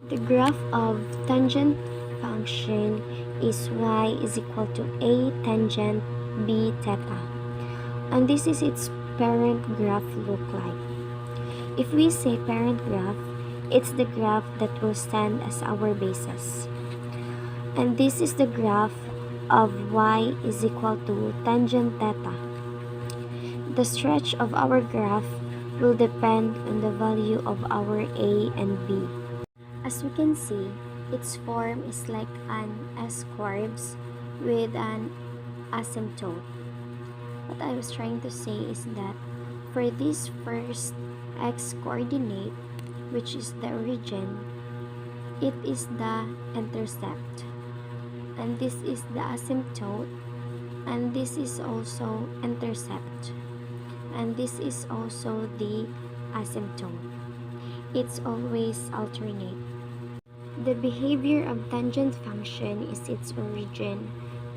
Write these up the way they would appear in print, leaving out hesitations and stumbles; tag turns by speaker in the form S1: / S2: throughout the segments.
S1: The graph of tangent function is y is equal to a tangent b theta. And this is its parent graph look like. If we say parent graph, it's the graph that will stand as our basis. And this is the graph of y is equal to tangent theta. The stretch of our graph will depend on the value of our a and b. As we can see, its form is like an S-curves with an asymptote. What I was trying to say is that for this first x coordinate, which is the origin, it is the intercept. And this is the asymptote, and this is also intercept. And this is also the asymptote. It's always alternate. The behavior of tangent function is its origin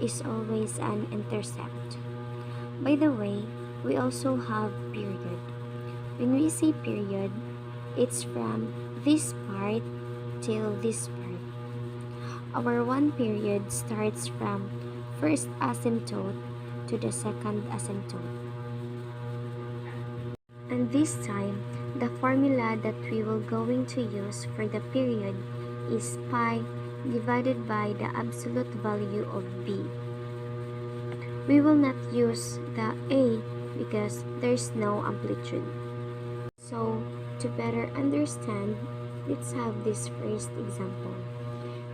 S1: is always an intercept. By the way, we also have period. When we say period, it's from this part till this part. Our one period starts from first asymptote to the second asymptote. And this time, the formula that we will going to use for the period is pi divided by the absolute value of b. We will not use the a because there's no amplitude. So, to better understand, let's have this first example.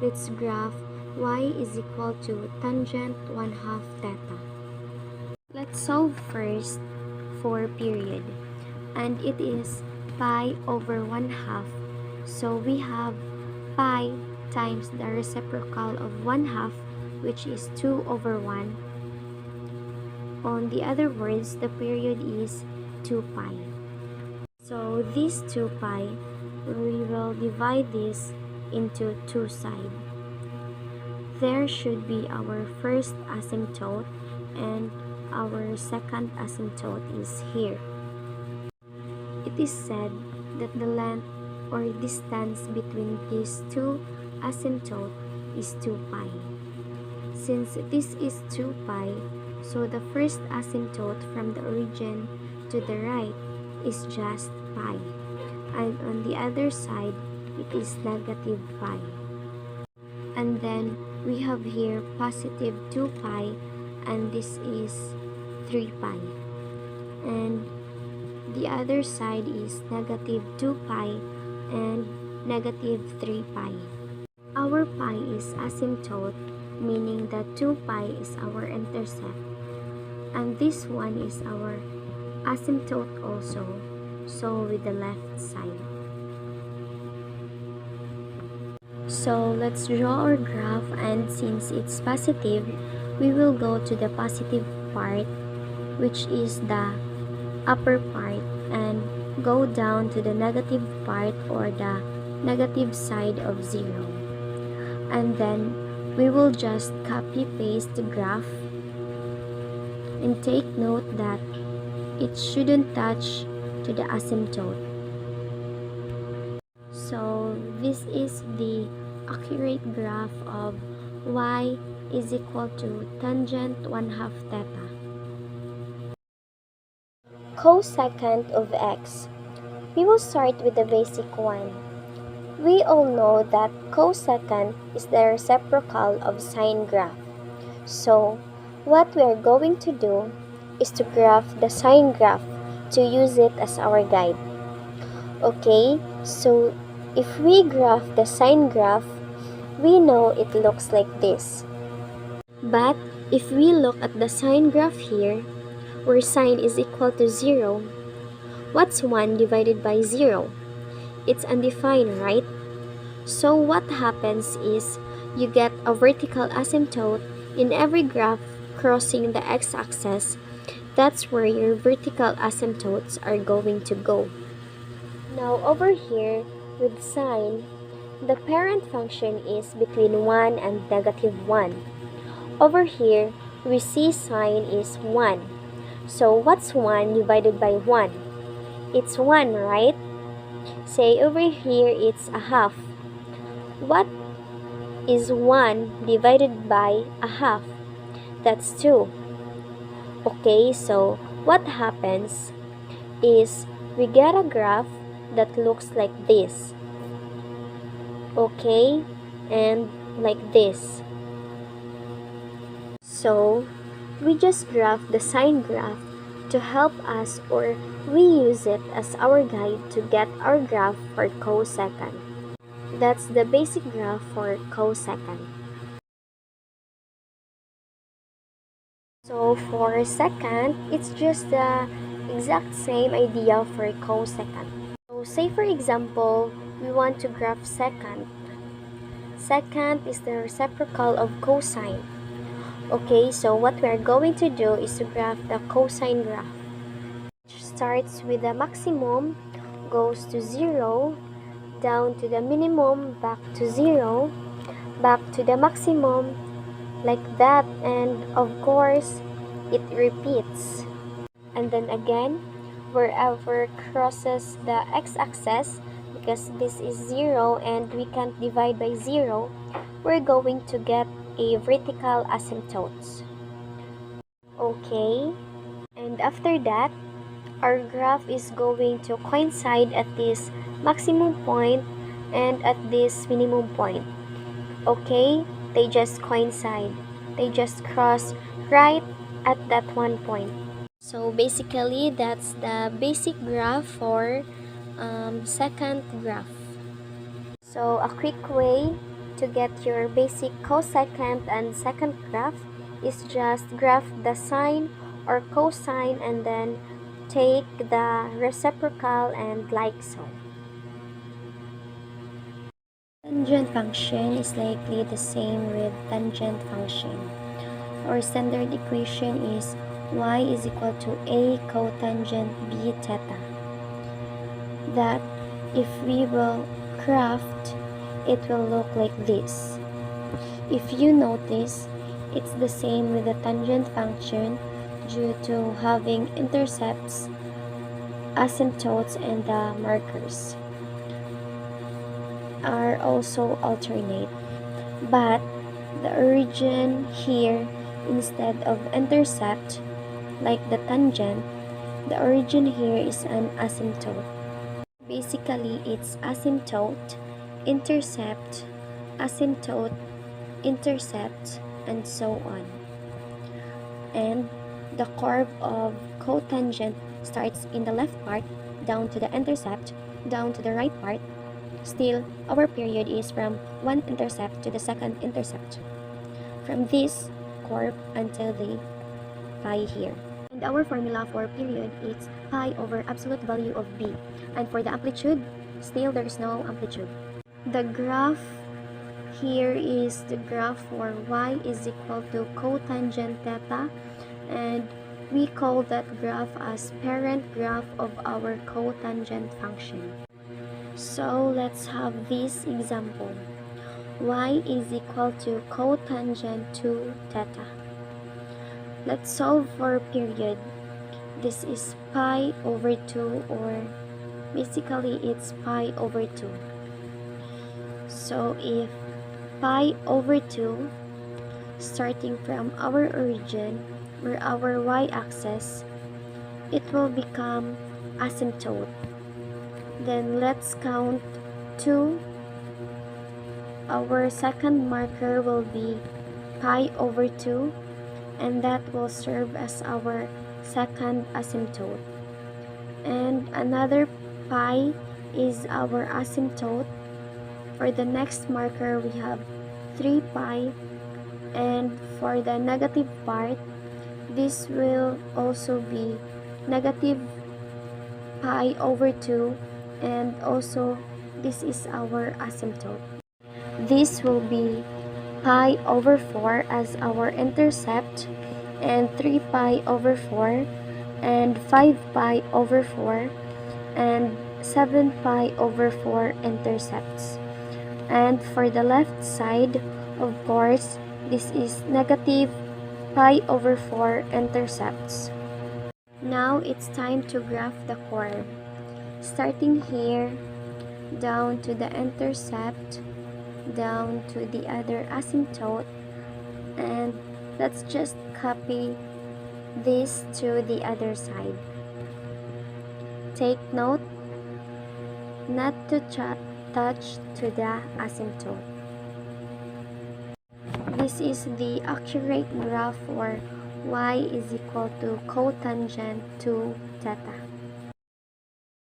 S1: Let's graph y is equal to tangent 1/2 theta. Let's solve first for period, and it is pi over 1/2. So we have pi times the reciprocal of 1/2, which is 2 over 1. On the other words, the period is 2 pi. So this 2 pi, we will divide this into two sides. There should be our first asymptote and our second asymptote is here. It is said that the length or distance between these two asymptotes is 2 pi. Since this is 2 pi, so the first asymptote from the origin to the right is just pi, and on the other side it is negative pi. And then we have here positive 2 pi, and this is 3 pi. And the other side is negative 2 pi and negative 3 pi. Our pi is asymptote, meaning that 2 pi is our intercept. And this one is our asymptote also, so with the left side. So let's draw our graph, and since it's positive, we will go to the positive part, which is the upper part, and go down to the negative part or the negative side of 0. And then we will just copy paste the graph and take note that it shouldn't touch to the asymptote. So this is the accurate graph of y is equal to tangent 1/2 theta. Cosecant of x. We will start with the basic one. We all know that cosecant is the reciprocal of sine graph. So what we are going to do is to graph the sine graph to use it as our guide. Okay, so if we graph the sine graph, we know it looks like this. But if we look at the sine graph here, where sine is equal to 0, what's 1 divided by 0? It's undefined, right? So what happens is you get a vertical asymptote in every graph crossing the x-axis. That's where your vertical asymptotes are going to go. Now over here with sine, the parent function is between 1 and negative 1. Over here, we see sine is 1. So what's 1 divided by 1? It's 1, right? Say over here it's a half. What is 1 divided by a half? That's 2. Okay, so what happens is we get a graph that looks like this. Okay, and like this. So we just graph the sine graph to help us, or we use it as our guide to get our graph for cosecant. That's the basic graph for cosecant. So for secant, it's just the exact same idea for cosecant. So say for example, we want to graph secant. Secant is the reciprocal of cosine. Okay, so what we're going to do is to graph the cosine graph. Which starts with the maximum, goes to 0, down to the minimum, back to 0, back to the maximum, like that, and of course, it repeats. And then again, wherever crosses the x-axis, because this is 0 and we can't divide by 0, we're going to get a vertical asymptote. Okay, and after that, our graph is going to coincide at this maximum point and at this minimum point. Okay, they just coincide. They just cross right at that one point. So basically, that's the basic graph for secant graph. So a quick way to get your basic cosecant and secant graph is just graph the sine or cosine and then take the reciprocal and like so. Tangent function is likely the same with tangent function. Our standard equation is y is equal to a cotangent b theta. That if we will craft, it will look like this. If you notice, it's the same with the tangent function due to having intercepts, asymptotes, and the markers are also alternate. But the origin here, instead of intercept, like the tangent, the origin here is an asymptote. Basically, it's asymptote, intercept, asymptote, intercept, and so on. And the curve of cotangent starts in the left part, down to the intercept, down to the right part. Still, our period is from one intercept to the second intercept. From this curve until the pi here. And our formula for period is pi over absolute value of b. And for the amplitude, still there is no amplitude. The graph here is the graph for y is equal to cotangent theta, and we call that graph as parent graph of our cotangent function. So let's have this example. Y is equal to cotangent 2 theta. Let's solve for period. This is pi over 2, or basically it's pi over 2. So if pi over 2, starting from our origin or our y-axis, it will become asymptote. Then let's count 2. Our second marker will be pi over 2, and that will serve as our second asymptote. And another pi is our asymptote. For the next marker, we have 3 pi, and for the negative part, this will also be negative pi over 2, and also this is our asymptote. This will be pi over 4 as our intercept, and 3 pi over 4, and 5 pi over 4, and 7 pi over 4 intercepts. And for the left side, of course, this is negative pi over 4 intercepts. Now it's time to graph the curve. Starting here, down to the intercept, down to the other asymptote, and let's just copy this to the other side. Take note not to touch to the asymptote. This is the accurate graph for y is equal to cotangent to theta.